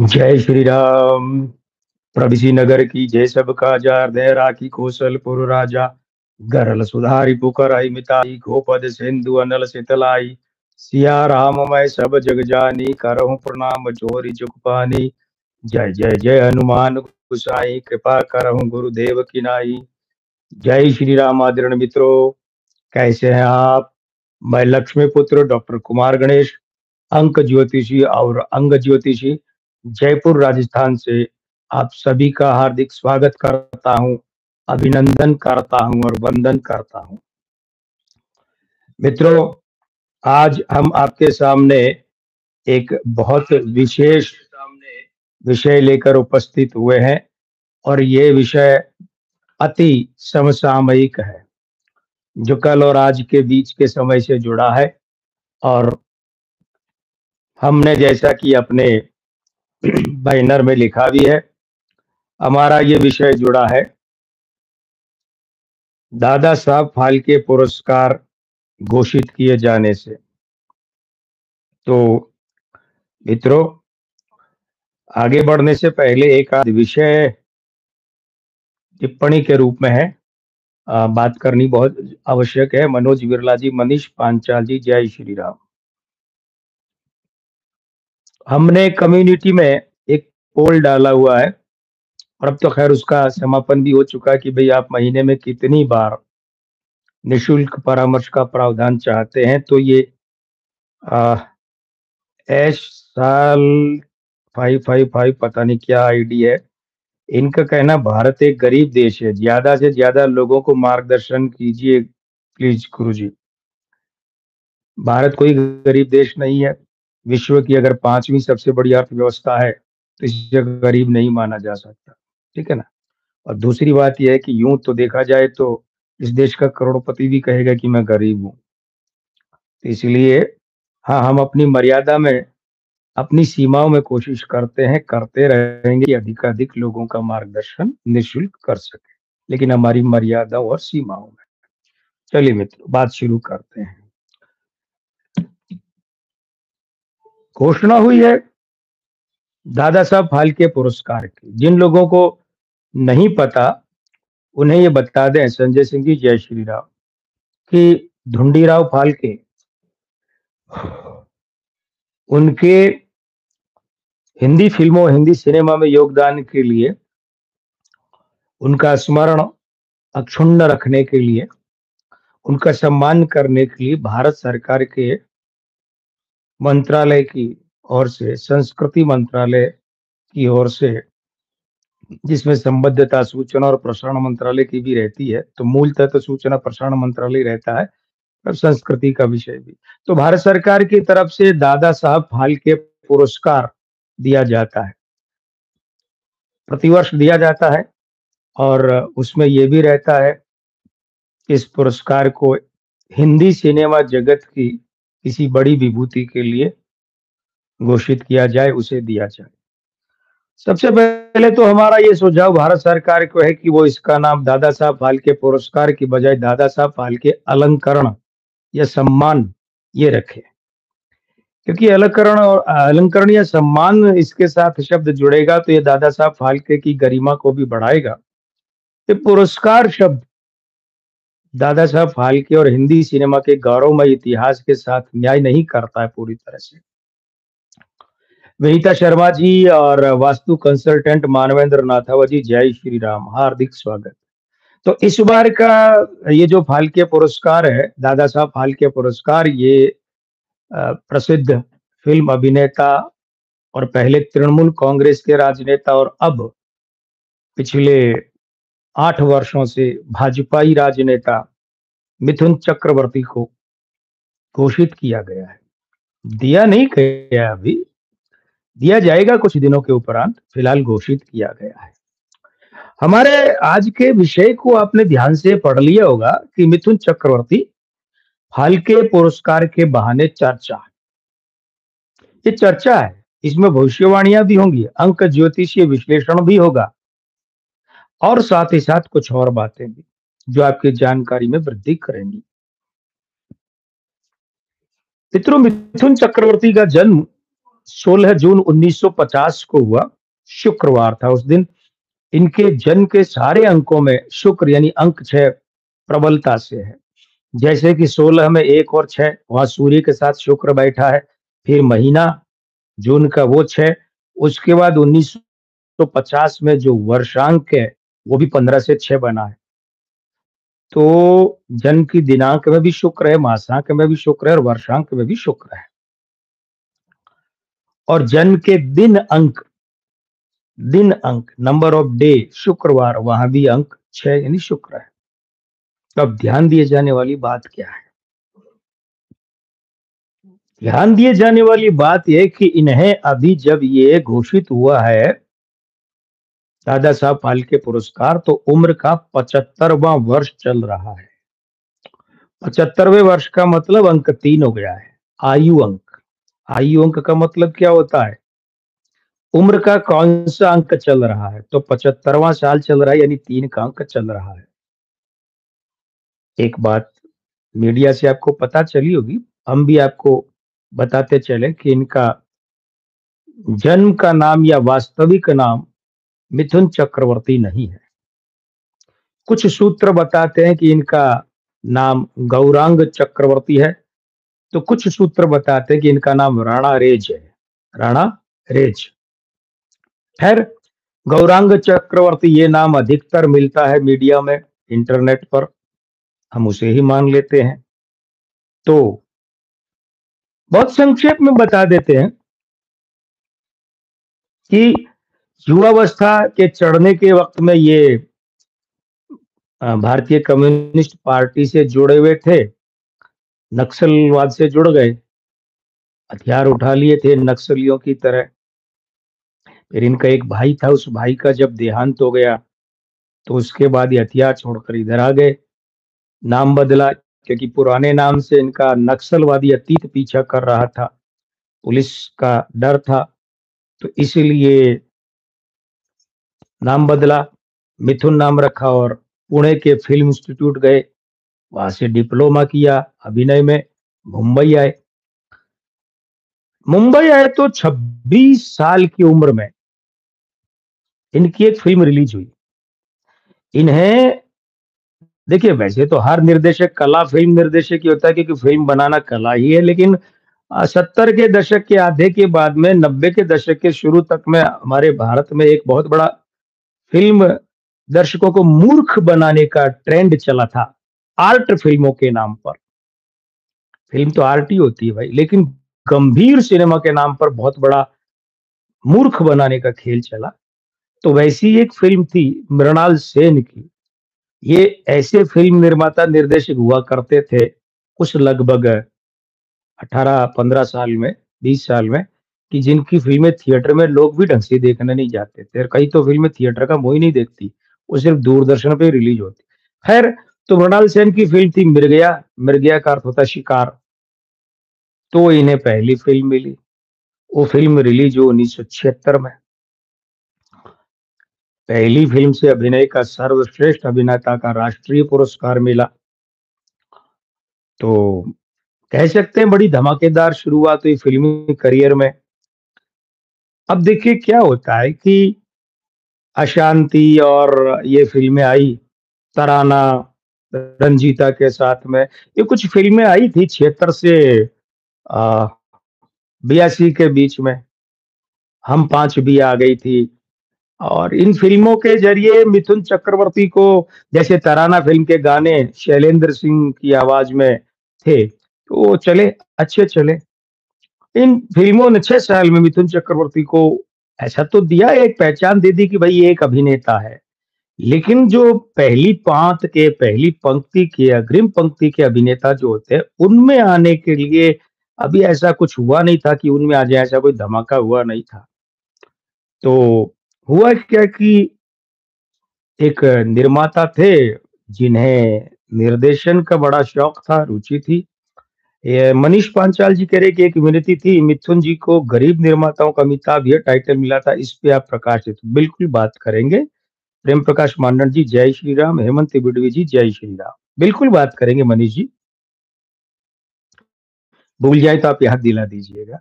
जय श्री राम। प्रभु नगर की जय सबका जार दे राखी कौशलपुर राजा गरल सुधारी पुकर आई मिताई गोपद सिंधु अनल सितलाई सिया राम मैं सब जग जानी करहूं प्रणाम जोरी जुग पानी। जय जय जय हनुमान गोसाई कृपा करहूं गुरुदेव की नाई। जय श्री राम आदरणीय मित्रों, कैसे हैं आप? मैं लक्ष्मी पुत्र डॉक्टर कुमार गणेश, अंक ज्योतिषी और अंग ज्योतिषी, जयपुर राजस्थान से आप सभी का हार्दिक स्वागत करता हूं, अभिनंदन करता हूं और वंदन करता हूं। मित्रों, आज हम आपके सामने एक बहुत विशेष विषय लेकर उपस्थित हुए हैं और ये विषय अति समसामयिक है, जो कल और आज के बीच के समय से जुड़ा है। और हमने जैसा कि अपने बैनर में लिखा भी है, हमारा ये विषय जुड़ा है दादा साहब फाल्के पुरस्कार घोषित किए जाने से। तो मित्रों, आगे बढ़ने से पहले एक आध विषय टिप्पणी के रूप में है, बात करनी बहुत आवश्यक है। मनोज बिरला जी, मनीष पांचाल जी, जय श्री राम। हमने कम्युनिटी में एक पोल डाला हुआ है और अब तो खैर उसका समापन भी हो चुका है कि भाई आप महीने में कितनी बार निशुल्क परामर्श का प्रावधान चाहते हैं। तो ये एस साल 555 पता नहीं क्या आईडी है, इनका कहना भारत एक गरीब देश है, ज्यादा से ज्यादा लोगों को मार्गदर्शन कीजिए प्लीज गुरुजी। भारत कोई गरीब देश नहीं है। विश्व की अगर 5वीं सबसे बड़ी अर्थव्यवस्था है तो इसे गरीब नहीं माना जा सकता, ठीक है ना। और दूसरी बात यह है कि यूं तो देखा जाए तो इस देश का करोड़पति भी कहेगा कि मैं गरीब हूं। तो इसलिए हाँ, हम अपनी मर्यादा में, अपनी सीमाओं में कोशिश करते हैं, करते रहेंगे कि अधिकाधिक लोगों का मार्गदर्शन निःशुल्क कर सके, लेकिन हमारी मर्यादाओं और सीमाओं में। चलिए मित्रों, बात शुरू करते हैं। घोषणा हुई है दादा साहब फाल्के पुरस्कार की। जिन लोगों को नहीं पता उन्हें ये बता दें, संजय सिंह जी जय श्री राम, कि धुंडीराव फाल्के, उनके हिंदी फिल्मों, हिंदी सिनेमा में योगदान के लिए, उनका स्मरण अक्षुण्ण रखने के लिए, उनका सम्मान करने के लिए भारत सरकार के मंत्रालय की ओर से, संस्कृति मंत्रालय की ओर से, जिसमें संबद्धता सूचना और प्रसारण मंत्रालय की भी रहती है, तो मूलतः तो सूचना प्रसारण मंत्रालय रहता है और संस्कृति का विषय भी। तो भारत सरकार की तरफ से दादा साहब फाल्के पुरस्कार दिया जाता है, प्रतिवर्ष दिया जाता है। और उसमें यह भी रहता है कि इस पुरस्कार को हिंदी सिनेमा जगत की किसी बड़ी विभूति के लिए घोषित किया जाए, उसे दिया जाए। सबसे पहले तो हमारा ये सुझाव भारत सरकार को है कि वो इसका नाम दादा साहब फाल्के पुरस्कार की बजाय दादा साहब फाल्के अलंकरण या सम्मान ये रखे, क्योंकि अलंकरण और अलंकरण या सम्मान इसके साथ शब्द जुड़ेगा तो ये दादा साहब फाल्के की गरिमा को भी बढ़ाएगा। ये पुरस्कार शब्द दादा साहब फाल्के और हिंदी सिनेमा के गौरवमय इतिहास के साथ न्याय नहीं करता है पूरी तरह से। विनीता शर्मा जी और वास्तु कंसल्टेंट मानवेंद्र नाथावा जी, जय श्री राम, हार्दिक स्वागत। तो इस बार का ये जो फाल्के पुरस्कार है, दादा साहब फाल्के पुरस्कार, ये प्रसिद्ध फिल्म अभिनेता और पहले तृणमूल कांग्रेस के राजनेता और अब पिछले 8 वर्षों से भाजपाई राजनेता मिथुन चक्रवर्ती को घोषित किया गया है। दिया नहीं गया, अभी दिया जाएगा कुछ दिनों के उपरांत, फिलहाल घोषित किया गया है। हमारे आज के विषय को आपने ध्यान से पढ़ लिया होगा कि मिथुन चक्रवर्ती फाल्के पुरस्कार के बहाने चर्चा, ये चर्चा है, इसमें भविष्यवाणियां भी होंगी, अंक ज्योतिषीय विश्लेषण भी होगा और साथ ही साथ कुछ और बातें भी जो आपकी जानकारी में वृद्धि करेंगी। मित्रों, मिथुन चक्रवर्ती का जन्म 16 जून 1950 को हुआ, शुक्रवार था उस दिन। इनके जन्म के सारे अंकों में शुक्र यानी अंक 6 प्रबलता से है। जैसे कि 16 में 1 और 6 वहाँ सूर्य के साथ शुक्र बैठा है, फिर महीना जून का वो 6, उसके बाद 1950 में जो वर्षांक है, वो भी 15 से 6 बना है। तो जन्म की दिनांक में भी शुक्र है, मासांक में भी शुक्र है और वर्षांक में भी शुक्र है। और जन्म के दिन अंक नंबर ऑफ डे शुक्रवार, वहां भी अंक 6 यानी शुक्र है। तो अब ध्यान दिए जाने वाली बात क्या है? ध्यान दिए जाने वाली बात यह कि इन्हें अभी जब ये घोषित हुआ है दादा साहब फाल्के पुरस्कार, तो उम्र का 75वां वर्ष चल रहा है। 75वें वर्ष का मतलब अंक 3 हो गया है। आयु अंक। आयु अंक का मतलब क्या होता है? उम्र का कौन सा अंक चल रहा है? तो 75वां साल चल रहा है यानी 3 का अंक चल रहा है। एक बात मीडिया से आपको पता चली होगी, हम भी आपको बताते चले कि इनका जन्म का नाम या वास्तविक नाम मिथुन चक्रवर्ती नहीं है। कुछ सूत्र बताते हैं कि इनका नाम गौरांग चक्रवर्ती है, तो कुछ सूत्र बताते हैं कि इनका नाम राणा रेज है। राणा रेज। खैर, गौरांग चक्रवर्ती ये नाम अधिकतर मिलता है मीडिया में, इंटरनेट पर, हम उसे ही मान लेते हैं। तो बहुत संक्षेप में बता देते हैं कि युवावस्था के चढ़ने के वक्त में ये भारतीय कम्युनिस्ट पार्टी से जुड़े हुए थे, नक्सलवाद से जुड़ गए, हथियार उठा लिए थे नक्सलियों की तरह। फिर इनका एक भाई था, उस भाई का जब देहांत हो गया, तो उसके बाद ये हथियार छोड़कर इधर आ गए। नाम बदला क्योंकि पुराने नाम से इनका नक्सलवादी अतीत पीछा कर रहा था, पुलिस का डर था, तो इसीलिए नाम बदला, मिथुन नाम रखा और पुणे के फिल्म इंस्टीट्यूट गए, वहां से डिप्लोमा किया अभिनय में, मुंबई आए। मुंबई आए तो 26 साल की उम्र में इनकी एक फिल्म रिलीज हुई। इन्हें देखिए, वैसे तो हर निर्देशक कला फिल्म निर्देशक ही होता है क्योंकि फिल्म बनाना कला ही है, लेकिन 70 के दशक के आधे के बाद में 90 के दशक के शुरू तक में हमारे भारत में एक बहुत बड़ा फिल्म दर्शकों को मूर्ख बनाने का ट्रेंड चला था, आर्ट फिल्मों के नाम पर। फिल्म तो आर्ट ही होती है भाई, लेकिन गंभीर सिनेमा के नाम पर बहुत बड़ा मूर्ख बनाने का खेल चला। तो वैसी एक फिल्म थी मृणाल सेन की। ये ऐसे फिल्म निर्माता निर्देशक हुआ करते थे उस लगभग 18-15 साल में, 20 साल में, कि जिनकी फिल्में थिएटर में लोग भी ढंग से देखने नहीं जाते थे और कई तो फिल्में थिएटर का मुंह ही नहीं देखती, वो सिर्फ दूरदर्शन पे रिलीज होती। खैर, तो मृणाल सेन की फिल्म थी मिर्गया। मिर्गया का अर्थ होता है शिकार। तो इन्हें पहली फिल्म मिली, वो फिल्म रिलीज हुई 1976 में। पहली फिल्म से अभिनय का सर्वश्रेष्ठ अभिनेता का राष्ट्रीय पुरस्कार मिला। तो कह सकते हैं बड़ी धमाकेदार शुरुआत हुई फिल्मी करियर में। अब देखिए क्या होता है कि अशांति और ये फिल्में आई, तराना, रंजीता के साथ में, ये कुछ फिल्में आई थी 76 से 82 के बीच में। हम पांच भी आ गई थी। और इन फिल्मों के जरिए मिथुन चक्रवर्ती को, जैसे तराना फिल्म के गाने शैलेंद्र सिंह की आवाज में थे, तो वो चले, अच्छे चले। इन फिल्मों ने 6 साल में मिथुन चक्रवर्ती को ऐसा तो दिया, एक पहचान दे दी कि भाई ये एक अभिनेता है। लेकिन जो पहली पंक्ति के, अग्रिम पंक्ति के अभिनेता जो होते हैं, उनमें आने के लिए अभी ऐसा कुछ हुआ नहीं था कि उनमें आ जाए, ऐसा कोई धमाका हुआ नहीं था। तो हुआ क्या कि एक निर्माता थे जिन्हें निर्देशन का बड़ा शौक था, रुचि थी। ये मनीष पांचाल जी कह रहे कि एक विनती थी, मिथुन जी को गरीब निर्माताओं का अमिताभ ये टाइटल मिला था, इस पे आप प्रकाशित बिल्कुल बात करेंगे। प्रेम प्रकाश मांडन जी जय श्री राम, हेमंत बिडवी जी जय श्री राम, बिल्कुल बात करेंगे मनीष जी, भूल जाए तो आप याद दिला दीजिएगा।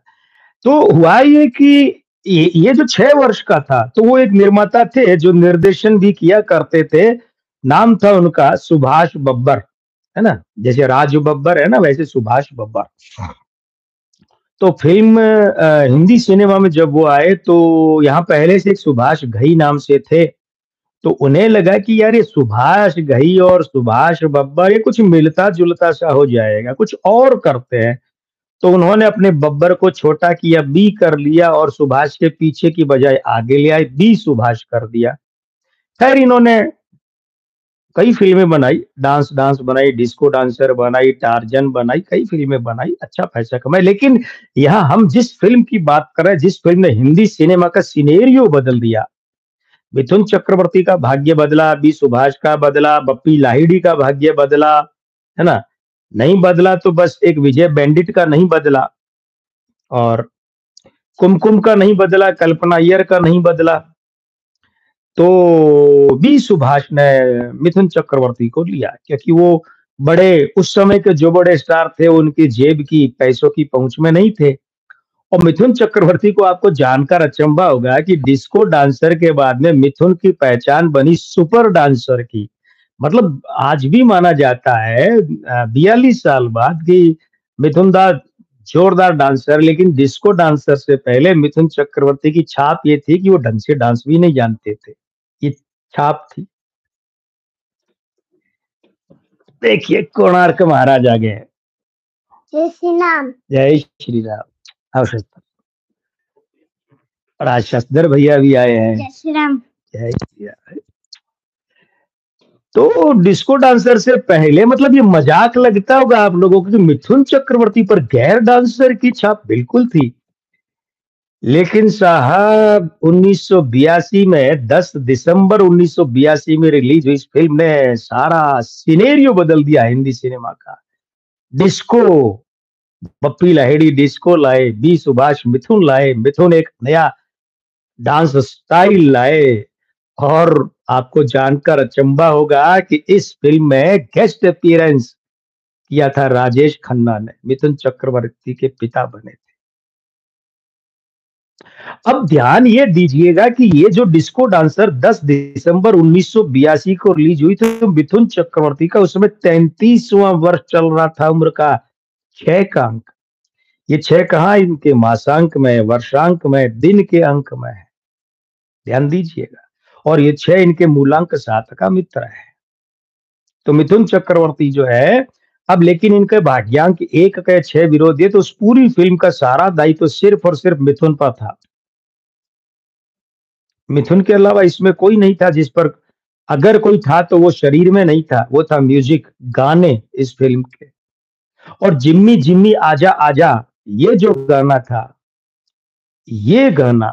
तो हुआ ये कि ये जो 6 वर्ष का था, तो वो एक निर्माता थे जो निर्देशन भी किया करते थे। नाम था उनका सुभाष बब्बर, है ना? जैसे राजू बब्बर है ना, वैसे सुभाष बब्बर। तो फ़िल्म हिंदी सिनेमा में जब वो आए तो यहाँ पहले से एक सुभाष घई नाम से थे। तो उन्हें लगा कि यार ये सुभाष घई और सुभाष बब्बर ये कुछ मिलता-जुलता सा हो जाएगा, कुछ और करते हैं। तो उन्होंने अपने बब्बर को छोटा किया, बी कर लिया और सुभाष के पीछे की बजाय आगे ले आए, बी सुभाष कर दिया। खैर इन्होंने कई फ़िल्में बनाई, डांस डांस बनाई, डिस्को डांसर बनाई, टार्ज़न बनाई, कई फ़िल्में बनाई, अच्छा पैसा कमाया। लेकिन यहाँ हम जिस फ़िल्म की बात कर रहे हैं, जिस फ़िल्म ने हिंदी सिनेमा का सिनेरियो बदल दिया, मिथुन चक्रवर्ती का भाग्य बदला, बी सुभाष का बदला, बप्पी लाहिड़ी का भाग्य बदला, है ना? नहीं बदला तो बस एक विजय बैंडिट का नहीं बदला और कुमकुम का नहीं बदला, कल्पना अय्यर का नहीं बदला। तो बी सुभाष ने मिथुन चक्रवर्ती को लिया क्योंकि वो बड़े उस समय के जो बड़े स्टार थे उनकी जेब की पैसों की पहुंच में नहीं थे और मिथुन चक्रवर्ती को आपको जानकर अचंभा होगा कि डिस्को डांसर के बाद में मिथुन की पहचान बनी सुपर डांसर की। मतलब आज भी माना जाता है 42 साल बाद कि मिथुन दा जोरदार डांसर लेकिन डिस्को डांसर से पहले मिथुन चक्रवर्ती की छाप ये थी कि वो ढंग से डांस भी नहीं जानते थे। ये छाप थी। देखिए कोणार्क महाराज आ गए हैं। जय श्री राम। जय श्री राम। आवश्यकता और आज शशधर भैया भी आए हैं। जय श्री राम। जय श्री राम। तो डिस्को डांसर से पहले मतलब ये मजाक लगता होगा आप लोगों को कि मिथुन चक्रवर्ती पर गैर डांसर की छाप बिल्कुल थी। लेकिन साहब 1982 में 10 दिसंबर 1982 में रिलीज हुई इस फिल्म ने सारा सिनेरियो बदल दिया हिंदी सिनेमा का। डिस्को बप्पी लाहिड़ी डिस्को लाए, बी सुभाष मिथुन लाए, मिथुन एक नया डांस स्टाइल लाए और आपको जानकर अचंभा होगा कि इस फिल्म में गेस्ट अपीयरेंस किया था राजेश खन्ना ने, मिथुन चक्रवर्ती के पिता बने थे। अब ध्यान ये दीजिएगा कि ये जो डिस्को डांसर 10 दिसंबर 1982 को रिलीज हुई थी तो मिथुन चक्रवर्ती का उस समय 33वां वर्ष चल रहा था उम्र का, 6 का अंक। ये 6 कहाँ इनके मासांक में, वर्षांक में, दिन के अंक में है। ध्यान दीजिएगा और ये 6 इनके मूलांक 7 का मित्र है। तो मिथुन चक्रवर्ती जो है अब लेकिन इनके भाग्यांक 1 के 6 विरोधी है तो उस पूरी फिल्म का सारा दायित्व सिर्फ और सिर्फ मिथुन पर था। मिथुन के अलावा इसमें कोई नहीं था जिस पर अगर कोई था तो वो शरीर में नहीं था, वो था म्यूजिक, गाने इस फिल्म के। और जिम्मी जिम्मी आजा आजा ये जो गाना था, ये गाना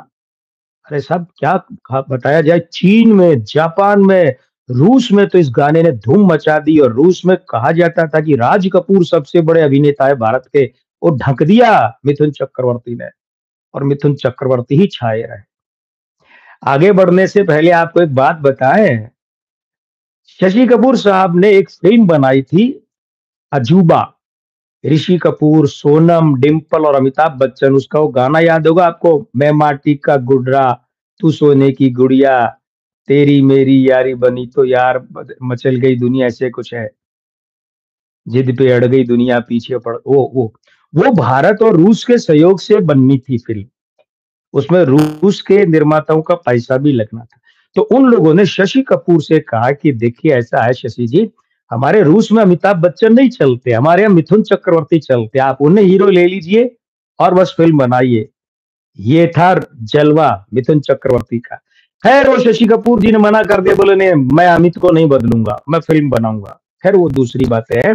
अरे साहब क्या बताया जाए चीन में, जापान में, रूस में तो इस गाने ने धूम मचा दी और रूस में कहा जाता था कि राज कपूर सबसे बड़े अभिनेता है भारत के, वो ढक दिया मिथुन चक्रवर्ती ने और मिथुन चक्रवर्ती ही छाए रहे। आगे बढ़ने से पहले आपको एक बात बताएं, शशि कपूर साहब ने एक फिल्म बनाई थी अजूबा, ऋषि कपूर, सोनम, डिम्पल और अमिताभ बच्चन, उसका वो गाना याद होगा आपको, मैं माटी का गुडरा, तू सोने की गुड़िया, तेरी मेरी यारी बनी तो यार मचल गई दुनिया, ऐसे कुछ है। जिद पे अड़ गई दुनिया पीछे पड़ वो भारत और रूस के सहयोग से बननी थी फिल्म। उसमें रूस के निर्माताओं का पैसा भी लगना था। तो उन लोगों ने शशि कपूर से कहा कि देखिए ऐसा है शशि जी, हमारे रूस में अमिताभ बच्चन नहीं चलते, हमारे यहाँ मिथुन चक्रवर्ती चलते, आप उन्हें हीरो ले लीजिए और बस फिल्म बनाइए। ये था जलवा मिथुन चक्रवर्ती का। खैर वो शशि कपूर जी ने मना कर दिया, बोले नहीं मैं अमित को नहीं बदलूंगा, मैं फिल्म बनाऊंगा। खैर वो दूसरी बात है।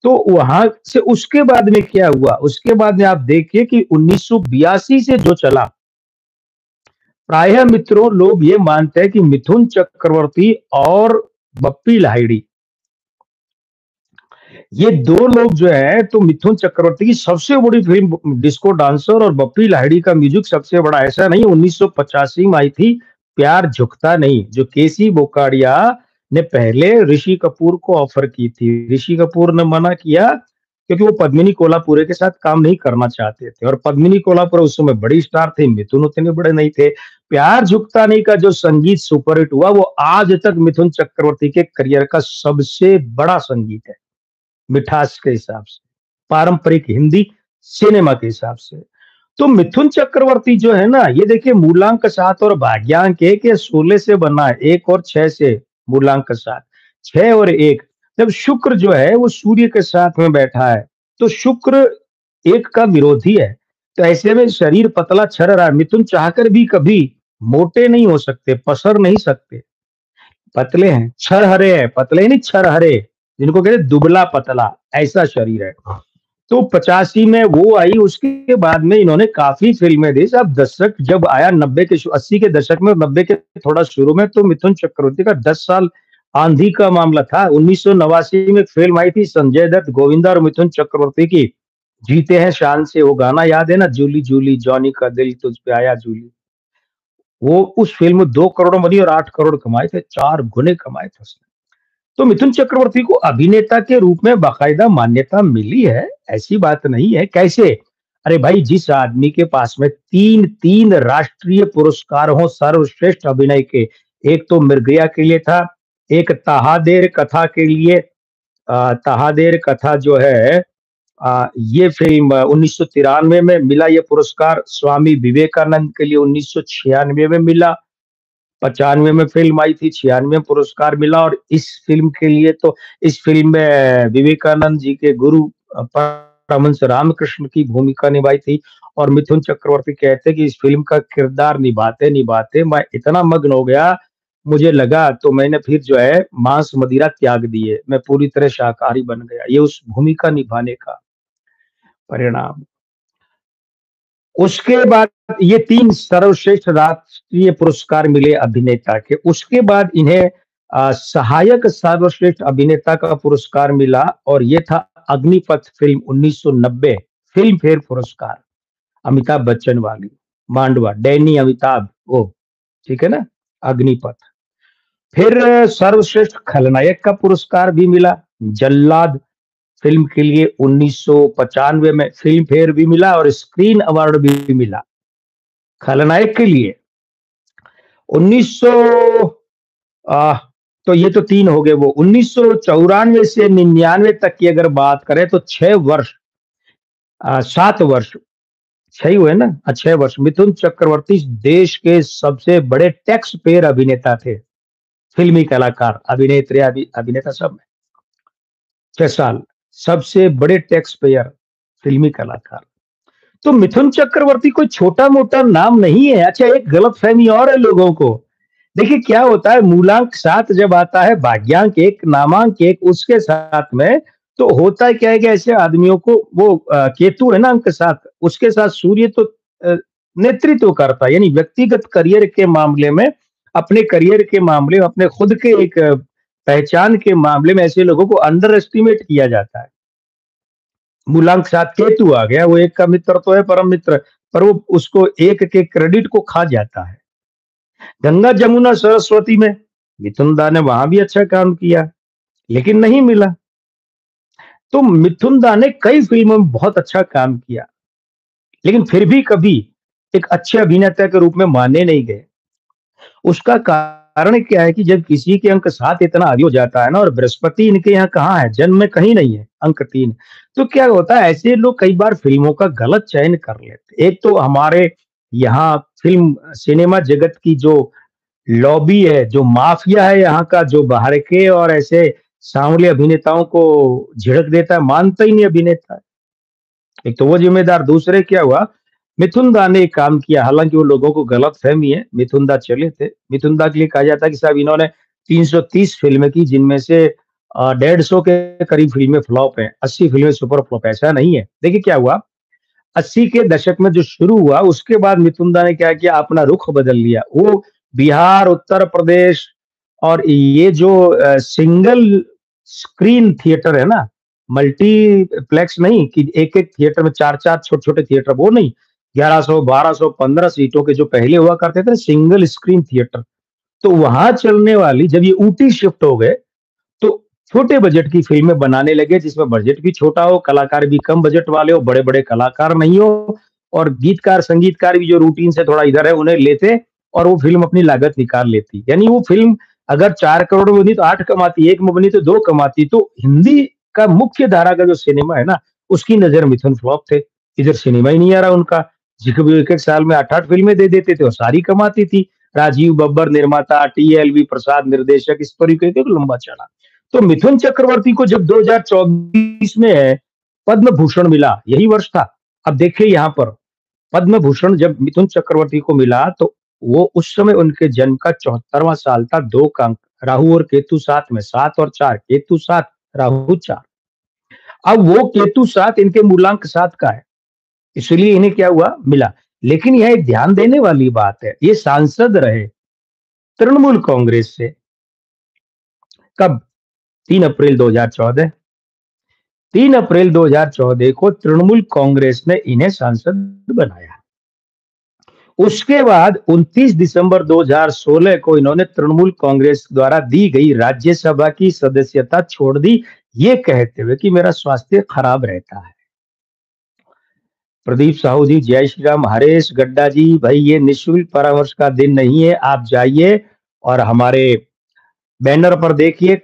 तो वहां से उसके बाद में क्या हुआ, उसके बाद में आप देखिए कि 1982 से जो चला, प्रायः मित्रों लोग ये मानते हैं कि मिथुन चक्रवर्ती और बप्पी लाहिड़ी ये दो लोग जो है, तो मिथुन चक्रवर्ती की सबसे बड़ी फिल्म डिस्को डांसर और बप्पी लाहिड़ी का म्यूजिक सबसे बड़ा, ऐसा नहीं 1985 में आई थी प्यार झुकता नहीं, जो केसी बोकाडिया ने पहले ऋषि कपूर को ऑफर की थी। ऋषि कपूर ने मना किया क्योंकि वो पद्मिनी कोल्हापुरे के साथ काम नहीं करना चाहते थे और पद्मिनी कोल्हापुरे उस समय बड़ी स्टार थी, मिथुन उतने बड़े नहीं थे। प्यार झुकता नहीं का जो संगीत सुपरहिट हुआ वो आज तक मिथुन चक्रवर्ती के करियर का सबसे बड़ा संगीत है, मिठास के हिसाब से, पारंपरिक हिंदी सिनेमा के हिसाब से। तो मिथुन चक्रवर्ती जो है ना, ये देखिए मूलांक 7 और भाग्यांक 1 ये 16 से बना है, 1 और 6 से मूलांक 7, 6 और 1। जब शुक्र जो है वो सूर्य के साथ में बैठा है, तो शुक्र 1 का विरोधी है। तो ऐसे में शरीर पतला छर रहा है, मिथुन चाहकर भी कभी मोटे नहीं हो सकते, पसर नहीं सकते, पतले हैं, छरहरे हैं, पतले नहीं छरहरे, जिनको कहते हैं दुबला-पतला, ऐसा शरीर है। तो 85 में वो आई, उसके बाद में इन्होंने काफ़ी फ़िल्में दी। अब दशक जब आया 90 के 80 के दशक में, 90 के थोड़ा शुरू में, तो मिथुन चक्रवर्ती का 10 साल आंधी का मामला था। 1989 में एक फ़िल्म आई थी संजय दत्त, गोविंदा और मिथुन चक्रवर्ती की, जीते हैं शान से। वो गाना याद है ना, जूली जूली जॉनी का दिल तुझ पे आया जूली। वो उस फ़िल्म में 2 करोड़ में बनी और 8 करोड़ कमाए थे, 4 गुने कमाए थे उसने। तो मिथुन चक्रवर्ती को अभिनेता के रूप में बाकायदा मान्यता मिली है, ऐसी बात नहीं है। कैसे? अरे भाई, जिस आदमी के पास में 3 राष्ट्रीय पुरस्कार हों सर्वश्रेष्ठ अभिनय के, एक तो मिर्गिया के लिए था, एक तहादेर कथा के लिए, तहादेर कथा जो है, ये फ़िल्म 1993 में मिला ये पुरस्कार, स्वामी विवेकानंद के लिए 1996 में मिला, 95 में फ़िल्म आई थी, 96 में पुरस्कार मिला और इस फ़िल्म के लिए तो इस फ़िल्म में विवेकानंद जी के गुरु परमहंस रामकृष्ण की भूमिका निभाई थी और मिथुन चक्रवर्ती कहते हैं कि इस फ़िल्म का किरदार निभाते-निभाते मैं इतना मग्न हो गया, मुझे लगा तो मैंने फिर जो है मांस-मदिरा त्याग दिए, मैं पूरी तरह शाकाहारी बन गया। ये उस भूमिका निभाने का परिणाम। उसके बाद ये 3 सर्वश्रेष्ठ राष्ट्रीय पुरस्कार मिले अभिनेता के। उसके बाद इन्हें सहायक सर्वश्रेष्ठ अभिनेता का पुरस्कार मिला और ये था अग्निपथ फ़िल्म 1990 फ़िल्म फेयर पुरस्कार, अमिताभ बच्चन वाली, मांडवा, डैनी अमिताभ वो, ठीक है ना? अग्निपथ। फिर सर्वश्रेष्ठ खलनायक का पुरस्कार भी मिला, जल्लाद फ़िल्म के लिए 1995 में फ़िल्म फेयर भी मिला और स्क्रीन अवार्ड भी मिला। खलनायक के लिए 1900 अ, तो ये तो 3 हो गए वो। 1994 से 99 तक की अगर बात करें तो 6 वर्ष 7 वर्ष, 6 ही हुए ना? 6 वर्ष मिथुन चक्रवर्ती देश के सबसे बड़े टैक्स पेयर अभिनेता थे। फ़िल्मी कलाकार, अभिनेत्री, अभिनेता सब में। 6 साल, सबसे बड़े टैक्स पेयर, फ़िल्मी कलाकार। तो मिथुन चक्रवर्ती कोई छोटा-मोटा नाम नहीं है। अच्छा, एक गलतफ़हमी और है लोगों को। देखिए क्या होता है, मूलांक 7 जब आता है, भाग्यांक 1, नामांक 1 उसके साथ में, तो होता क्या है कि ऐसे आदमियों को वो केतु है ना अंक 7, उसके साथ सूर्य तो नेतृत्व करता है। यानी व्यक्तिगत करियर के मामले में, अपने करियर के मामले में, अपने खुद के एक पहचान के मामले में ऐसे लोगों को अंडर एस्टिमेट किया जाता है। मूलांक 7 केतु आ गया, वो एक का मित्र तो है परम मित्र, पर वो उसको एक के क्रेडिट को खा जाता है। गंगा, जमुना, सरस्वती में मिथुन दा ने वहां भी अच्छा काम किया, लेकिन नहीं मिला। तो मिथुन दा ने कई फ़िल्मों में बहुत अच्छा काम किया, लेकिन फिर भी कभी एक अच्छे अभिनेता के रूप में माने नहीं गए। उसका कारण क्या है कि जब किसी के अंक 7 इतना आगे हो जाता है ना, और बृहस्पति इनके यहाँ कहाँ है, जन्म में कहीं नहीं है, अंक 3, तो क्या होता है ऐसे लोग कई बार फ़िल्मों का गलत चयन कर लेते हैं। एक तो हमारे यहाँ फ़िल्म सिनेमा जगत की जो लॉबी है, जो माफिया है यहाँ का, जो बाहर के और ऐसे सांवले अभिनेताओं को झिड़क देता है, मानता ही नहीं अभिनेता है। एक तो वो ज़िम्मेदार, दूसरे क्या हुआ, मिथुन दा ने एक काम किया, हालाँकि वो लोगों को गलतफ़हमी है, मिथुन दा चले थे। मिथुन दा के लिए कहा जाता है कि साहब इन्होंने 330 फ़िल्में की, जिनमें से 150 के करीब फ़िल्में फ्लॉप हैं, 80 फ़िल्में सुपर फ्लॉप, ऐसा नहीं है। देखिए क्या हुआ, 80 के दशक में जो शुरू हुआ, उसके बाद मिथुन दा ने क्या किया, अपना रुख बदल लिया। वो बिहार, उत्तर प्रदेश और ये जो सिंगल स्क्रीन थिएटर है ना, मल्टीप्लेक्स नहीं कि एक-एक थिएटर में 4-4 छोटे-छोटे थिएटर, वो नहीं, 1100, 1200, 15 सीटों के जो पहले हुआ करते थे सिंगल स्क्रीन थिएटर, तो वहाँ चलने वाली, जब ये ऊटी शिफ्ट हो गए, तो छोटे बजट की फ़िल्में बनाने लगे जिसमें बजट भी छोटा हो, कलाकार भी कम बजट वाले हो, बड़े-बड़े कलाकार नहीं हो और गीतकार, संगीतकार भी जो रूटीन से थोड़ा इधर है उन्हें लेते और वो फ़िल्म अपनी लागत निकाल लेती। यानी वो फ़िल्म अगर 4 करोड़ में बनी तो 8 कमाती, 1 में बनी तो 2 कमाती। तो हिंदी का मुख्य धारा का जो सिनेमा है ना, उसकी नज़र मिथुन फ्लॉप थे। इधर सिनेमा ही नहीं आ रहा उनका। जिनको भी एक-एक साल में 8-8 फ़िल्में दे देते थे और सारी कमाती थी। राजीव बब्बर निर्माता, टीएलवी प्रसाद निर्देशक, इस तरीके के लंबा चला। तो मिथुन चक्रवर्ती को जब 2024 में पद्म भूषण मिला, यही वर्ष था। अब देखिए यहाँ पर पद्म भूषण जब मिथुन चक्रवर्ती को मिला तो वो उस समय उनके जन्म का 74वां साल था, 2 का अंक, राहु और केतु साथ में, 7 और 4, केतु 7, राहु 4। अब वो केतु 7 इनके मूलांक 7 का है, इसलिए इन्हें क्या हुआ मिला। लेकिन यह एक ध्यान देने वाली बात है, ये सांसद रहे तृणमूल कांग्रेस से, कब? 3 अप्रैल 2014। 3 अप्रैल 2014 को तृणमूल कांग्रेस ने इन्हें सांसद बनाया। उसके बाद 29 दिसंबर 2016 को इन्होंने तृणमूल कांग्रेस द्वारा दी गई राज्यसभा की सदस्यता छोड़ दी, ये कहते हुए कि मेरा स्वास्थ्य खराब रहता है। प्रदीप साहू जी, जय श्री राम। हरेश गड्डा जी, भाई ये निःशुल्क परामर्श का दिन नहीं है, आप जाइए और हमारे बैनर पर देखिए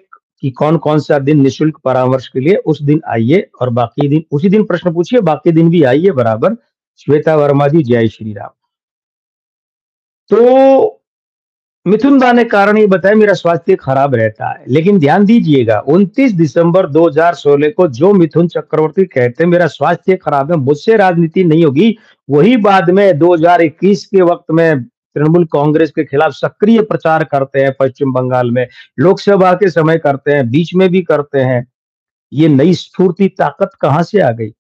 कि कौन-कौन सा दिन निःशुल्क परामर्श के लिए, उस दिन आइए और बाकी दिन उसी दिन प्रश्न पूछिए, बाकी दिन भी आइए बराबर। श्वेता वर्मा जी, जय श्री राम। तो मिथुन दा ने कारण ये बताया मेरा स्वास्थ्य खराब रहता है, लेकिन ध्यान दीजिएगा 29 दिसंबर 2016 को जो मिथुन चक्रवर्ती कहते हैं मेरा स्वास्थ्य खराब है, मुझसे राजनीति नहीं होगी, वही बाद में 2021 के वक्त में तृणमूल कांग्रेस के खिलाफ सक्रिय प्रचार करते हैं पश्चिम बंगाल में, लोकसभा के समय करते हैं, बीच में भी करते हैं। ये नई स्फूर्ति ताकत कहाँ से आ गई?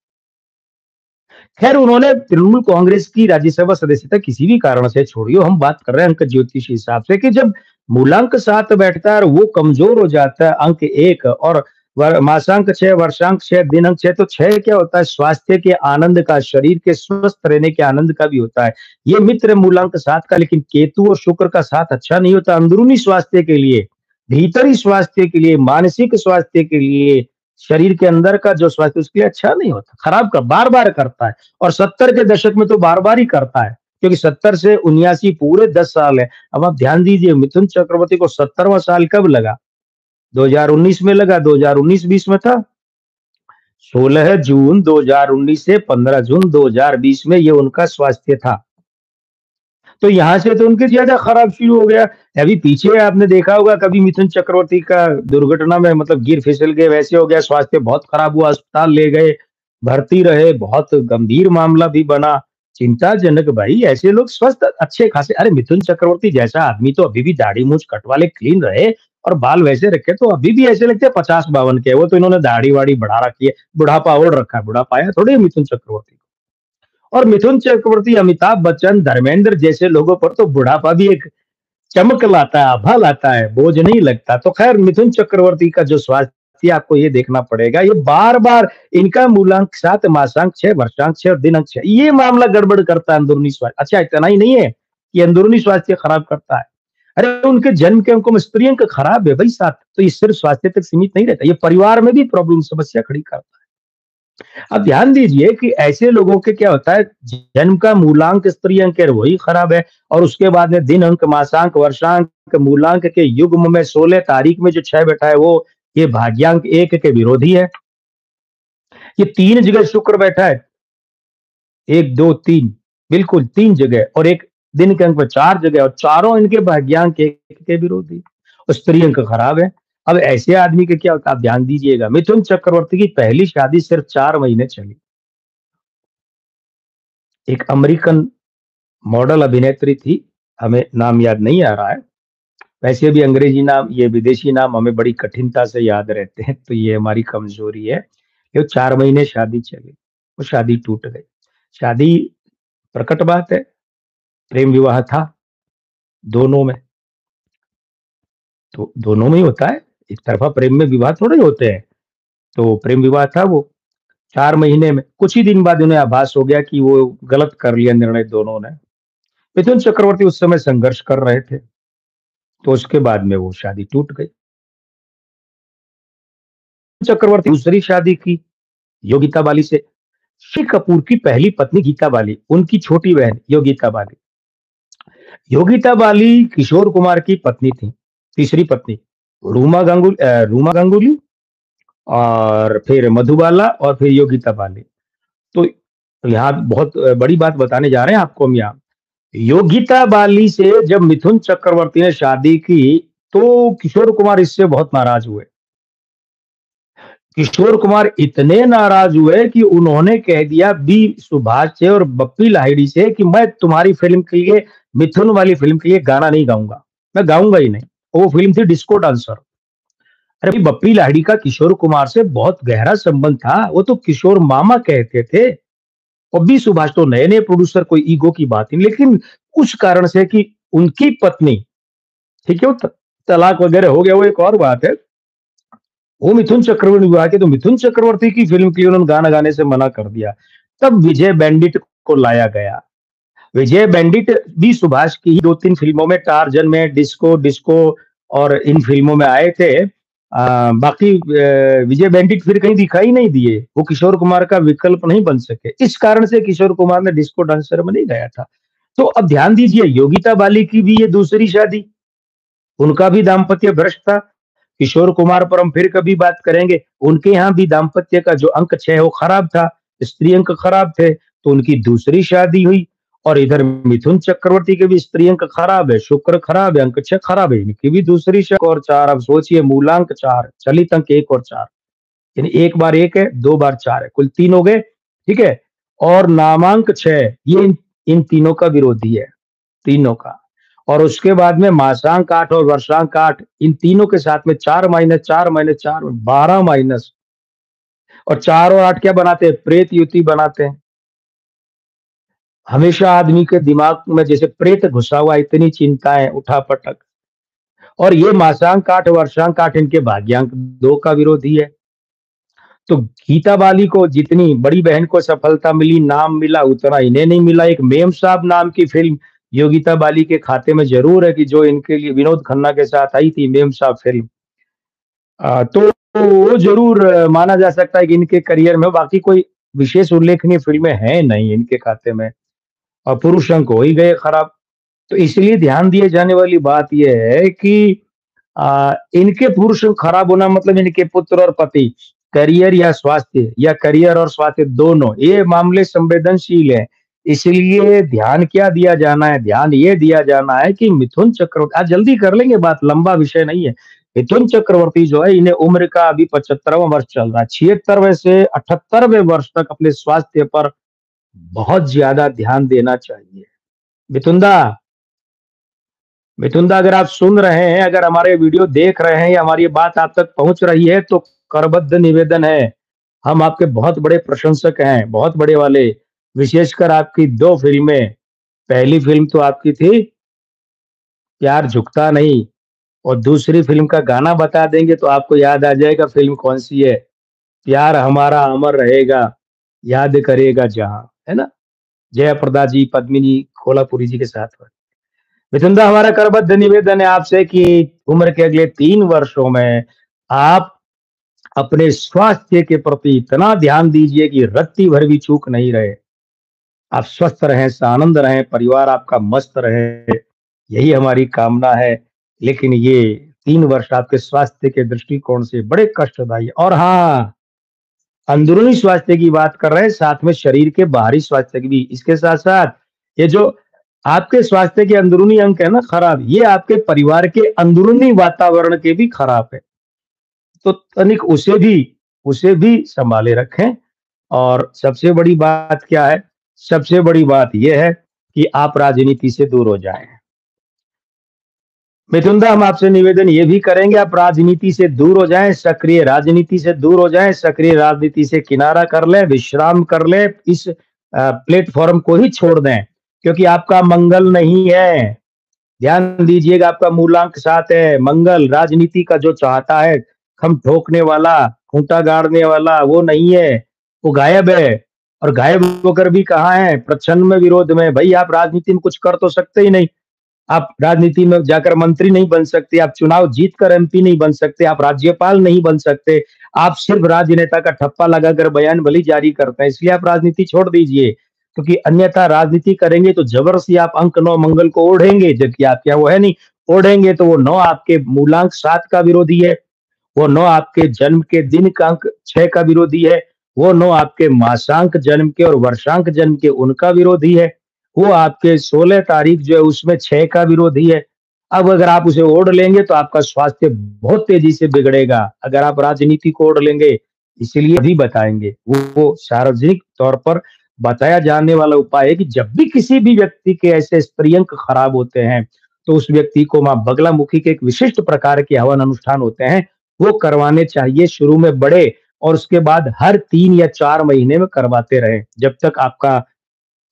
खैर उन्होंने तृणमूल कांग्रेस की राज्यसभा सदस्यता किसी भी कारण से छोड़ी हो, हम बात कर रहे हैं अंक ज्योतिषी हिसाब से कि जब मूलांक 7 बैठता है और वो कमजोर हो जाता है अंक 1 और मासांक 6, वर्षांक 6, दिनांक 6, तो 6 क्या होता है? स्वास्थ्य के आनंद का, शरीर के स्वस्थ रहने के आनंद का भी होता है। ये मित्र मूलांक 7 का, लेकिन केतु और शुक्र का साथ अच्छा नहीं होता अंदरूनी स्वास्थ्य के लिए, भीतरी स्वास्थ्य के लिए, मानसिक स्वास्थ्य के लिए, शरीर के अंदर का जो स्वास्थ्य उसके लिए अच्छा नहीं होता, खराब कर बार-बार करता है। और 70 के दशक में तो बार-बार ही करता है, क्योंकि 70 से 79 पूरे 10 साल है। अब आप ध्यान दीजिए मिथुन चक्रवर्ती को 70वां साल कब लगा? 2019 में लगा, 2019-20 में था। 16 जून 2019 से 15 जून 2020 में ये उनका स्वास्थ्य था। तो यहाँ से तो उनके ज़्यादा खराब शुरू हो गया। अभी पीछे आपने देखा होगा कभी मिथुन चक्रवर्ती का दुर्घटना में मतलब गिर फिसल गए, वैसे हो गया, स्वास्थ्य बहुत खराब हुआ, अस्पताल ले गए, भर्ती रहे, बहुत गंभीर मामला भी बना। चिंताजनक भाई, ऐसे लोग स्वस्थ अच्छे खासे अरे मिथुन चक्रवर्ती जैसा आदमी तो अभी भी दाढ़ी-मूंछ कटवा ले, क्लीन रहे और बाल वैसे रखे तो अभी भी ऐसे लगते हैं 50-52 के। वो तो इन्होंने दाढ़ी-वाढ़ी बढ़ा रखी है, बुढ़ापा ओढ़ रखा है, बुढ़ापा आया थोड़ी है मिथुन चक्रवर्ती को। और मिथुन चक्रवर्ती, अमिताभ बच्चन, धर्मेंद्र जैसे लोगों पर तो बुढ़ापा भी एक चमक लाता है, आभा लाता है, बोझ नहीं लगता। तो खैर मिथुन चक्रवर्ती का जो स्वास्थ्य आपको ये देखना पड़ेगा, ये बार-बार इनका मूलांक 7, मासांक 6, वर्षांक 6 और दिनांक 6 ये मामला गड़बड़ करता है अंदरूनी स्वास्थ्य। अच्छा इतना ही नहीं है कि अंदरूनी स्वास्थ्य खराब करता है। अरे उनके जन्म के अंकों में स्त्रियंक खराब है भई 7, तो ये सिर्फ स्वास्थ्य तक सीमित नहीं रहता, ये परिवार में भी प्रॉब्लम समस्या खड़ी करता है। अब ध्यान दीजिए कि ऐसे लोगों के क्या होता है जन्म का मूलांक स्त्री अंक है वही खराब है और उसके बाद में दिन अंक मासांक वर्षांक मूलांक के युग्म में 16 तारीख में जो 6 बैठा है वो ये भाग्यांक 1 के विरोधी है। ये 3 जगह शुक्र बैठा है 1 2 3 बिल्कुल 3 जगह और एक दिन के अंक में 4 जगह और चारों इनके भाग्यांक 1 के विरोधी और स्त्री अंक खराब है। अब ऐसे आदमी के क्या होता है आप ध्यान दीजिएगा मिथुन चक्रवर्ती की पहली शादी सिर्फ 4 महीने चली। एक अमेरिकन मॉडल अभिनेत्री थी, हमें नाम याद नहीं आ रहा है। वैसे भी अंग्रेजी नाम, ये विदेशी नाम हमें बड़ी कठिनता से याद रहते हैं, तो ये हमारी कमज़ोरी है। ये 4 महीने शादी चली, वो शादी टूट गई। शादी प्रकट बात है, प्रेम विवाह था दोनों में, तो दोनों में ही होता है, एक तरफ़ा प्रेम में विवाह थोड़े होते हैं। तो प्रेम विवाह था वो 4 महीने में, कुछ ही दिन बाद उन्हें आभास हो गया कि वो गलत कर लिया निर्णय दोनों ने। मिथुन चक्रवर्ती उस समय संघर्ष कर रहे थे। तो उसके बाद में वो शादी टूट गई। चक्रवर्ती दूसरी शादी की योगिता बाली से। ऋषि कपूर की पहली पत्नी गीता बाली, उनकी छोटी बहन योगिता बाली। योगिता बाली किशोर कुमार की पत्नी थी, तीसरी पत्नी। रूमा गांगुली और फिर मधुबाला और फिर योगिता बाली। तो यहाँ बहुत बड़ी बात बताने जा रहे हैं आपको हम यहाँ। योगिता बाली से जब मिथुन चक्रवर्ती ने शादी की, तो किशोर कुमार इससे बहुत नाराज हुए। किशोर कुमार इतने नाराज हुए कि उन्होंने कह दिया बी सुभाष से और बप्पी लाहिड़ी से कि मैं तुम्हारी फिल्म के लिए, मिथुन वाली फिल्म के लिए गाना नहीं गाऊंगा, मैं गाऊंगा ही नहीं। वो फिल्म थी डिस्को डांसर। अरे भाई, बप्पी लाहिड़ी का किशोर कुमार से बहुत गहरा संबंध था, वो तो किशोर मामा कहते थे। और बी सुभाष तो नए नए प्रोड्यूसर, कोई ईगो की बात नहीं, लेकिन कुछ कारण से कि उनकी पत्नी, ठीक है, वो तलाक वगैरह हो गया, वो एक और बात है। वो मिथुन चक्रवर्ती विवाह के, तो मिथुन चक्रवर्ती की फिल्म के लिए उन्होंने गाना गाने से मना कर दिया। तब विजय बैंडिट को लाया गया। विजय बैंडिट भी सुभाष की ही 2-3 फिल्मों में, टार्जन में, डिस्को डिस्को और इन फिल्मों में आए थे। बाकी विजय बैंडिट फिर कहीं दिखाई नहीं दिए, वो किशोर कुमार का विकल्प नहीं बन सके। इस कारण से किशोर कुमार ने डिस्को डांसर में नहीं गाया था। तो अब ध्यान दीजिए, योगिता बाली की भी ये दूसरी शादी, उनका भी दाम्पत्य भ्रष्ट था। किशोर कुमार पर हम फिर कभी बात करेंगे। उनके यहाँ भी दाम्पत्य का जो अंक 6 वो खराब था, स्त्री अंक खराब थे, तो उनकी दूसरी शादी हुई। और इधर मिथुन चक्रवर्ती के भी स्त्री अंक खराब है, शुक्र खराब है, अंक 6 खराब है, इनकी भी दूसरी शादी। और 4, अब सोचिए, मूलांक 4, चलित अंक 1 और 4, यानी 1 बार 1 है, 2 बार 4 है, कुल 3 हो गए, ठीक है। और नामांक 6, ये इन तीनों का विरोधी है, तीनों का। और उसके बाद में मासांक 8 और वर्षांक 8, इन तीनों के साथ में 4 माइनस 4 माइनस 4, 12 माइनस। और 4 और 8 क्या बनाते हैं? प्रेत युति बनाते हैं। हमेशा आदमी के दिमाग में जैसे प्रेत घुसा हुआ, इतनी चिंताएं, उठापटक। और ये मासांक 8 वर्षांक 8 इनके भाग्यांक 2 का विरोधी है। तो गीता बाली को जितनी बड़ी बहन को सफलता मिली, नाम मिला, उतना इन्हें नहीं मिला। एक मेम साहब नाम की फिल्म योगिता बाली के खाते में जरूर है, कि जो इनके लिए विनोद खन्ना के साथ आई थी, मेम साहब फिल्म। तो वो जरूर माना जा सकता है कि इनके करियर में, बाकी कोई विशेष उल्लेखनीय फिल्में हैं नहीं इनके खाते में। और पुरुष अंक हो ही गए खराब। तो इसलिए ध्यान दिए जाने वाली बात यह है कि इनके पुरुष अंक खराब होना मतलब इनके पुत्र और पति, करियर या स्वास्थ्य, या करियर और स्वास्थ्य दोनों, ये मामले संवेदनशील है। इसलिए ध्यान क्या दिया जाना है? ध्यान ये दिया जाना है कि मिथुन चक्रवर्ती, आज जल्दी कर लेंगे बात, लंबा विषय नहीं है। मिथुन चक्रवर्ती जो है, इन्हें उम्र का अभी 75वां वर्ष चल रहा है, 76वें से 78वें वर्ष तक अपने स्वास्थ्य पर बहुत ज्यादा ध्यान देना चाहिए। मिथुनदा, मिथुनदा, अगर आप सुन रहे हैं, अगर हमारे वीडियो देख रहे हैं, या हमारी ये बात आप तक पहुंच रही है, तो करबद्ध निवेदन है, हम आपके बहुत बड़े प्रशंसक हैं, बहुत बड़े वाले। विशेषकर आपकी 2 फिल्में, पहली फिल्म तो आपकी थी प्यार झुकता नहीं, और दूसरी फिल्म का गाना बता देंगे तो आपको याद आ जाएगा फिल्म कौन सी है। प्यार हमारा अमर रहेगा, याद करेगा जहां, है ना? जया प्रदा जी, पद्मिनी कोल्हापुरी जी के साथ में। मिथुनदा, हमारा करबद्ध निवेदन है आपसे कि उम्र के अगले 3 वर्षों में आप अपने स्वास्थ्य के प्रति इतना ध्यान दीजिए कि रत्ती भर भी चूक नहीं रहे। आप स्वस्थ रहें, सानंद रहें, परिवार आपका मस्त रहे, यही हमारी कामना है। लेकिन ये 3 वर्ष आपके स्वास्थ्य के दृष्टिकोण से बड़े कष्टदायी है। और हाँ, अंदरूनी स्वास्थ्य की बात कर रहे हैं, साथ में शरीर के बाहरी स्वास्थ्य की भी। इसके साथ-साथ ये जो आपके स्वास्थ्य के अंदरूनी अंक है ना खराब, ये आपके परिवार के अंदरूनी वातावरण के भी खराब है। तो तनिक उसे भी सँभाले रखें। और सबसे बड़ी बात क्या है? सबसे बड़ी बात ये है कि आप राजनीति से दूर हो जाएँ। मिथुनदा, हम आपसे निवेदन ये भी करेंगे, आप राजनीति से दूर हो जाएँ, सक्रिय राजनीति से दूर हो जाएँ, सक्रिय राजनीति से किनारा कर लें, विश्राम कर लें, इस प्लेटफ़ॉर्म को ही छोड़ दें, क्योंकि आपका मंगल नहीं है। ध्यान दीजिएगा, आपका मूलांक 7 है। मंगल राजनीति का जो चाहता है, खम ठोकने वाला, खूंटा गाड़ने वाला, वो नहीं है, वो गायब है। और गायब होकर भी कहाँ है? प्रच्छन्न में, विरोध में। भई, आप राजनीति में कुछ कर तो सकते ही नहीं। आप राजनीति में जाकर मंत्री नहीं बन सकते, आप चुनाव जीतकर एमपी नहीं बन सकते, आप राज्यपाल नहीं बन सकते, आप सिर्फ राजनेता का ठप्पा लगाकर बयान भले जारी करते हैं, इसलिए आप राजनीति छोड़ दीजिए। क्योंकि अन्यथा राजनीति करेंगे तो ज़बरदस्ती आप अंक 9 मंगल को ओढ़ेंगे, जबकि आपके यहाँ वो है नहीं। ओढ़ेंगे तो वो 9 आपके मूलांक 7 का विरोधी है, वो 9 आपके जन्म के दिन का अंक 6 का विरोधी है, वो 9 आपके मासांक जन्म के और वर्षांक जन्म के उनका विरोधी है, वो आपके 16 तारीख जो है उसमें 6 का विरोधी है। अब अगर आप उसे ओढ़ लेंगे तो आपका स्वास्थ्य बहुत तेज़ी से बिगड़ेगा, अगर आप राजनीति को ओढ़ लेंगे। इसीलिए भी बताएँगे, वो सार्वजनिक तौर पर बताया जाने वाला उपाय है कि जब भी किसी भी व्यक्ति के ऐसे स्त्रियंक खराब होते हैं, तो उस व्यक्ति को माँ बगलामुखी के एक विशिष्ट प्रकार के हवन अनुष्ठान होते हैं, वो करवाने चाहिए शुरू में बड़े और उसके बाद हर 3 या 4 महीने में करवाते रहें, जब तक आपका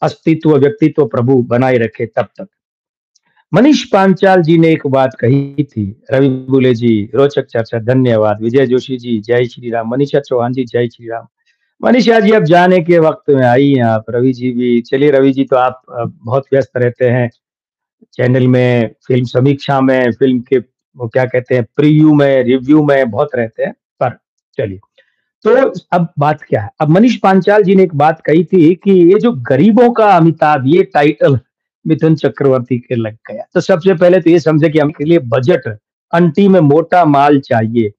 अस्तित्व, व्यक्तित्व प्रभु बनाए रखे तब तक। मनीष पांचाल जी ने एक बात कही थी, रवि बुले जी, रोचक चर्चा, धन्यवाद। विजय जोशी जी, जय श्री राम। मनीषा चौहान जी, जय श्री राम। मनीषा जी अब जाने के वक़्त में आई हैं आप, रवि जी भी चलिए रवि जी तो आप बहुत व्यस्त रहते हैं, चैनल में, फ़िल्म समीक्षा में, फ़िल्म के वो क्या कहते हैं प्रीव्यू में, रिव्यू में बहुत रहते हैं, पर चलिए। तो अब बात क्या है? अब मनीष पांचाल जी ने एक बात कही थी कि ये जो गरीबों का अमिताभ ये टाइटल मिथुन चक्रवर्ती के लग गया। तो सबसे पहले तो ये समझे कि हमके लिए बजट अंटी में मोटा माल चाहिए।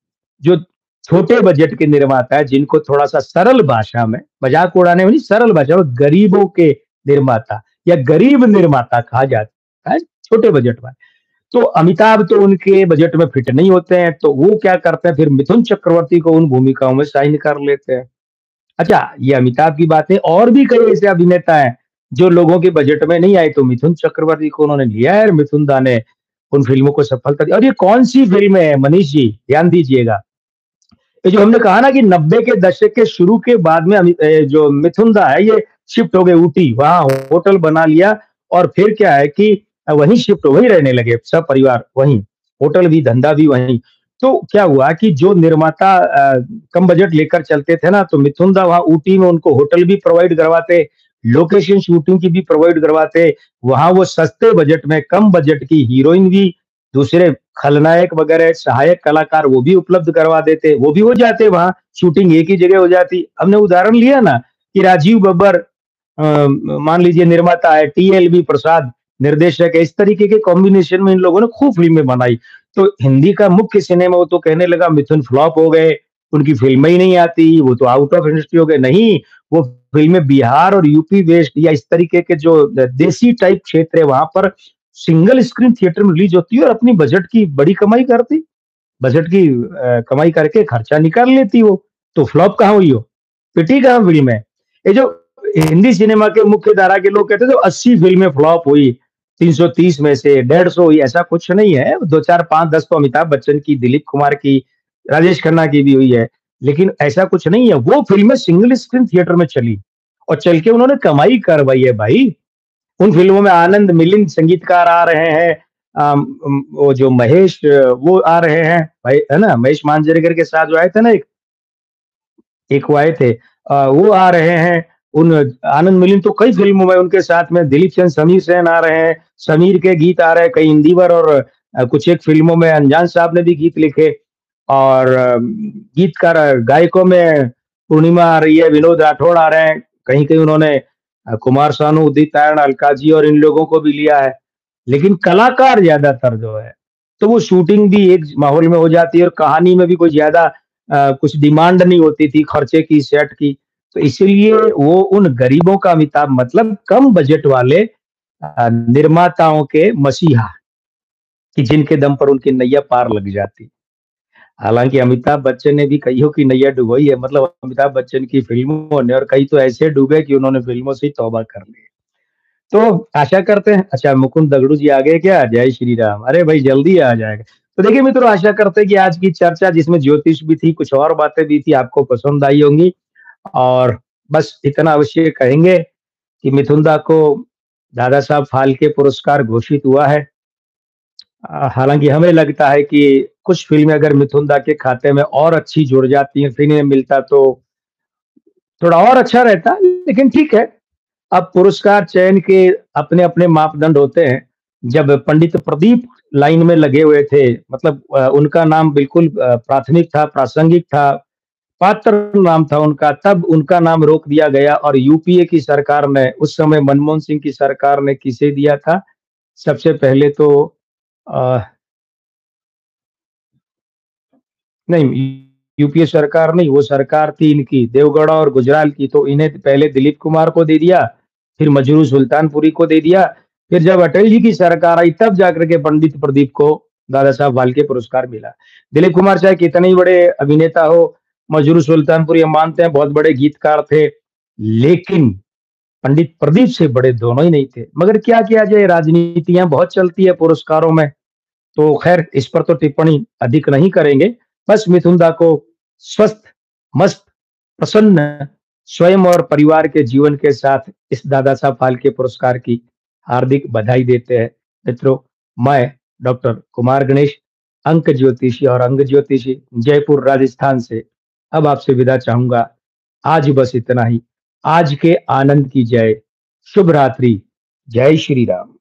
जो छोटे बजट के निर्माता है जिनको थोड़ा-सा सरल भाषा में, मज़ाक उड़ाने में नहीं सरल भाषा में गरीबों के निर्माता या गरीब निर्माता कहा जाता है, छोटे बजट वाले। तो अमिताभ तो उनके बजट में फिट नहीं होते हैं, तो वो क्या करते हैं फिर मिथुन चक्रवर्ती को उन भूमिकाओं में साइन कर लेते हैं। अच्छा, ये अमिताभ की बात है और भी कई ऐसे अभिनेता हैं, जो लोगों के बजट में नहीं आए, तो मिथुन चक्रवर्ती को उन्होंने लिया है और मिथुन दा ने उन फ़िल्मों को सफलता दी और ये कौन-सी फ़िल्म है मनीष जी, ध्यान दीजिएगा। ये जो हमने कहा ना कि 90 के दशक के शुरू के बाद में जो मिथुन दा है ये शिफ्ट हो गए ऊटी, वहाँ होटल बना लिया और फिर क्या है कि वहीं शिफ्ट वहीं रहने लगे सब परिवार वहीं, होटल भी, धंधा भी वहीं। तो क्या हुआ कि जो निर्माता कम बजट लेकर चलते थे ना, तो मिथुन दा वहाँ ऊटी में उनको होटल भी प्रोवाइड करवाते, लोकेशन शूटिंग की भी प्रोवाइड करवाते, वहाँ वो सस्ते बजट में, कम बजट की हीरोइन भी दूसरे खलनायक वगैरह सहायक कलाकार वो भी उपलब्ध करवा देते, वो भी हो जाते वहाँ, शूटिंग एक ही जगह हो जाती। हमने उदाहरण लिया ना कि राजीव बब्बर मान लीजिए निर्माता है, टीएलबी प्रसाद निर्देशक है, इस तरीके के कॉम्बिनेशन में इन लोगों ने खूब फ़िल्में बनाई। तो हिंदी का मुख्य सिनेमा वो तो कहने लगा मिथुन फ्लॉप हो गए, उनकी फ़िल्में ही नहीं आती, वो तो आउट ऑफ इंडस्ट्री हो गए। नहीं, वो फ़िल्में बिहार और यूपी वेस्ट या इस तरीके के जो देसी टाइप क्षेत्र है वहाँ पर सिंगल स्क्रीन थिएटर में रिलीज़ होती है और अपनी बजट की बड़ी कमाई करती। बजट की कमाई करके खर्चा निकाल लेती वो, तो फ्लॉप कहाँ हुई वो? पिटी कहाँ फ़िल्म है? ये जो हिंदी सिनेमा के मुख्य धारा के लोग कहते थे 80 फ़िल्में फ्लॉप हुई, 330 में से 150 हुई, ऐसा कुछ नहीं है। 2, 4, 5, 10 तो अमिताभ बच्चन की, दिलीप कुमार की, राजेश खन्ना की भी हुई है, लेकिन ऐसा कुछ नहीं है। वो फ़िल्में सिंगल स्क्रीन थिएटर में चली और चल के उन्होंने कमाई करवाई है भाई। उन फ़िल्मों में आनंद मिलिंद संगीतकार आ रहे हैं। वो जो महेश वो आ रहे हैं, भाई है ना? महेश मांजरेकर के साथ जो आए थे ना एक वो आए थे वो आ रहे हैं। उन आनंद मिलिंद तो कई फ़िल्मों में उनके साथ में दिलीप सेन, समीर सेन आ रहे हैं। समीर के गीत आ रहे हैं, कई हिंदीवर और कुछ एक फ़िल्मों में अनजान साहब ने भी गीत लिखे और गीतकार गायकों में पूर्णिमा आ रही है, विनोद राठौड़ आ रहे हैं। कहीं-कहीं उन्होंने कुमार सानू, उदित नारायण, अलका जी और इन लोगों को भी लिया है। लेकिन कलाकार ज़्यादातर जो है, तो वो शूटिंग भी एक माहौल में हो जाती है और कहानी में भी कोई ज़्यादा कुछ डिमांड नहीं होती थी खर्चे की, सेट की। तो इसीलिए वो उन गरीबों का अमिताभ मतलब कम बजट वाले निर्माताओं के मसीहा कि जिनके दम पर उनकी नैया पार लग जाती। हालाँकि अमिताभ बच्चन ने भी कइयों की नैया डुबोई है, मतलब अमिताभ बच्चन की फ़िल्मों ने और कई तो ऐसे डूबे कि उन्होंने फ़िल्मों से ही तौबा कर ली। तो आशा करते हैं अच्छा मुकुंद दगड़ू जी आ गए क्या? जय श्री राम। अरे भाई जल्दी आ जाएगा। तो देखिए मित्रों आशा करते हैं कि आज की चर्चा जिसमें ज्योतिष भी थी, कुछ और बातें भी थी, आपको पसंद आई होंगी और बस इतना अवश्य कहेंगे कि मिथुन दा को दादा साहब फाल्के पुरस्कार घोषित हुआ है। हालाँकि हमें लगता है कि कुछ फ़िल्में अगर मिथुन दा के खाते में और अच्छी जुड़ जाती हैं, फ्री में मिलता तो थोड़ा और अच्छा रहता, लेकिन ठीक है, अब पुरस्कार चयन के अपने-अपने मापदंड होते हैं। जब पंडित प्रदीप लाइन में लगे हुए थे, मतलब उनका नाम बिल्कुल प्राथमिक था, प्रासंगिक था, पात्र नाम था उनका, तब उनका नाम रोक दिया गया और यूपीए की सरकार ने, उस समय मनमोहन सिंह की सरकार ने किसे दिया था? सबसे पहले तो अ, नहीं, यूपीए सरकार नहीं, वो सरकार थी इनकी देवगौड़ा और गुजराल की, तो इन्हें पहले दिलीप कुमार को दे दिया, फिर मजरू सुल्तानपुरी को दे दिया, फिर जब अटल जी की सरकार आई तब जाकर के पंडित प्रदीप को दादा साहब फाल्के पुरस्कार मिला। दिलीप कुमार चाहे कितने ही बड़े अभिनेता हो, मजरू सुल्तानपुरी हम मानते हैं बहुत बड़े गीतकार थे, लेकिन पंडित प्रदीप से बड़े दोनों ही नहीं थे। मगर क्या किया जाए, राजनीतियाँ बहुत चलती है पुरस्कारों में। तो खैर इस पर तो टिप्पणी अधिक नहीं करेंगे। बस मिथुन दा को स्वस्थ, मस्त, प्रसन्न स्वयं और परिवार के जीवन के साथ इस दादा साहब फाल्के पुरस्कार की हार्दिक बधाई देते हैं। मित्रों, मैं डॉक्टर कुमार गणेश, अंक ज्योतिषी और अंग ज्योतिषी, जयपुर, राजस्थान से अब आपसे विदा चाहूँगा। आज बस इतना ही। आज के आनंद की जय। शुभ रात्रि। जय श्री राम।